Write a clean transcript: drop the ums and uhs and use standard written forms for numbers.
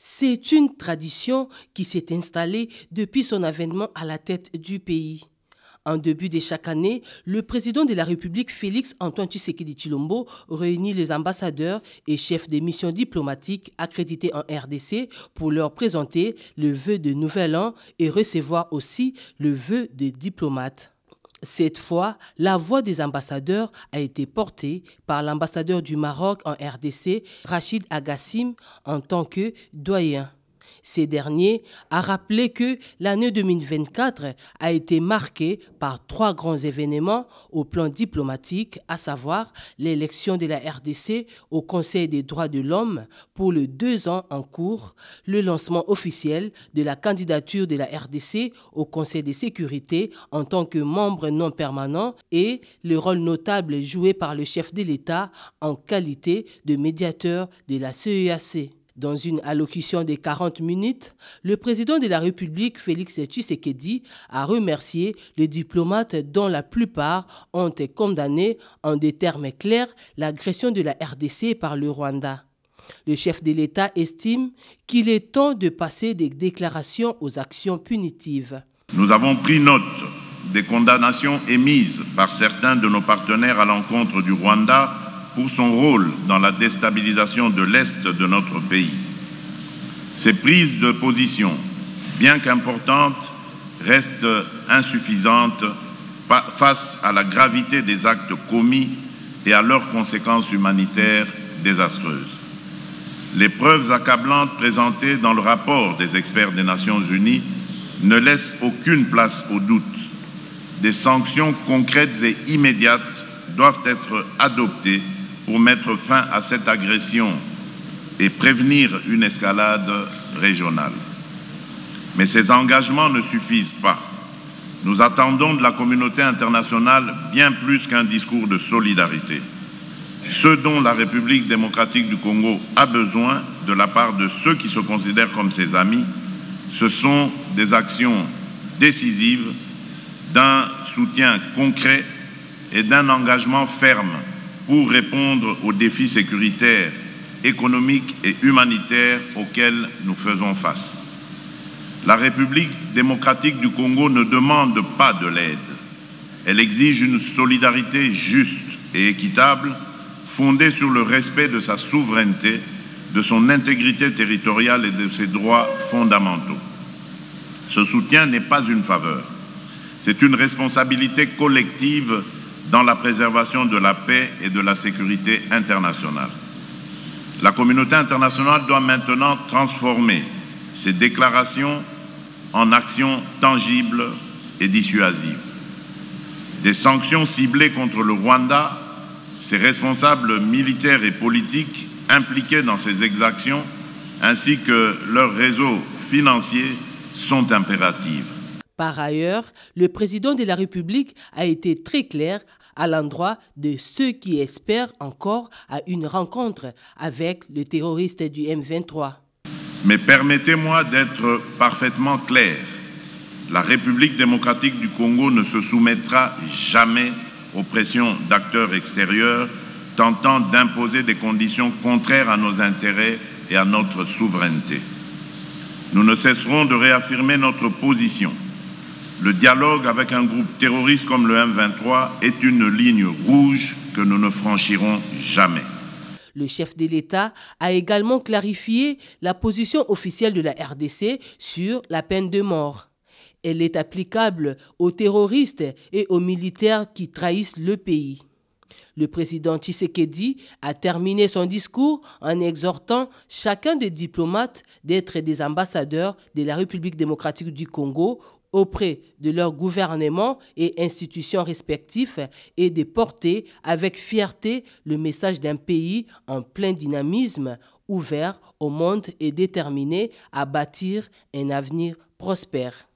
C'est une tradition qui s'est installée depuis son avènement à la tête du pays. En début de chaque année, le président de la République, Félix Antoine Tshisekedi Tshilombo, réunit les ambassadeurs et chefs des missions diplomatiques accrédités en RDC pour leur présenter le vœu de nouvel an et recevoir aussi le vœu des diplomates. Cette fois, la voix des ambassadeurs a été portée par l'ambassadeur du Maroc en RDC, Rachid Agassim, en tant que doyen. Ces derniers a rappelé que l'année 2024 a été marquée par 3 grands événements au plan diplomatique, à savoir l'élection de la RDC au Conseil des droits de l'homme pour les 2 ans en cours, le lancement officiel de la candidature de la RDC au Conseil de sécurité en tant que membre non permanent et le rôle notable joué par le chef de l'État en qualité de médiateur de la CEAC. Dans une allocution de 40 minutes, le président de la République, Félix Tshisekedi, a remercié les diplomates dont la plupart ont condamné en des termes clairs l'agression de la RDC par le Rwanda. Le chef de l'État estime qu'il est temps de passer des déclarations aux actions punitives. Nous avons pris note des condamnations émises par certains de nos partenaires à l'encontre du Rwanda pour son rôle dans la déstabilisation de l'Est de notre pays. Ces prises de position, bien qu'importantes, restent insuffisantes face à la gravité des actes commis et à leurs conséquences humanitaires désastreuses. Les preuves accablantes présentées dans le rapport des experts des Nations Unies ne laissent aucune place au doute. Des sanctions concrètes et immédiates doivent être adoptées pour mettre fin à cette agression et prévenir une escalade régionale. Mais ces engagements ne suffisent pas. Nous attendons de la communauté internationale bien plus qu'un discours de solidarité. Ce dont la République démocratique du Congo a besoin de la part de ceux qui se considèrent comme ses amis, ce sont des actions décisives, d'un soutien concret et d'un engagement ferme pour répondre aux défis sécuritaires, économiques et humanitaires auxquels nous faisons face. La République démocratique du Congo ne demande pas de l'aide. Elle exige une solidarité juste et équitable, fondée sur le respect de sa souveraineté, de son intégrité territoriale et de ses droits fondamentaux. Ce soutien n'est pas une faveur. C'est une responsabilité collective dans la préservation de la paix et de la sécurité internationale. La communauté internationale doit maintenant transformer ces déclarations en actions tangibles et dissuasives. Des sanctions ciblées contre le Rwanda, ses responsables militaires et politiques impliqués dans ces exactions, ainsi que leurs réseaux financiers sont impératives. Par ailleurs, le président de la République a été très clair à l'endroit de ceux qui espèrent encore à une rencontre avec les terroristes du M23. Mais permettez-moi d'être parfaitement clair. La République démocratique du Congo ne se soumettra jamais aux pressions d'acteurs extérieurs tentant d'imposer des conditions contraires à nos intérêts et à notre souveraineté. Nous ne cesserons de réaffirmer notre position. Le dialogue avec un groupe terroriste comme le M23 est une ligne rouge que nous ne franchirons jamais. Le chef de l'État a également clarifié la position officielle de la RDC sur la peine de mort. Elle est applicable aux terroristes et aux militaires qui trahissent le pays. Le président Tshisekedi a terminé son discours en exhortant chacun des diplomates d'être des ambassadeurs de la République démocratique du Congo auprès de leurs gouvernements et institutions respectifs et de porter avec fierté le message d'un pays en plein dynamisme, ouvert au monde et déterminé à bâtir un avenir prospère.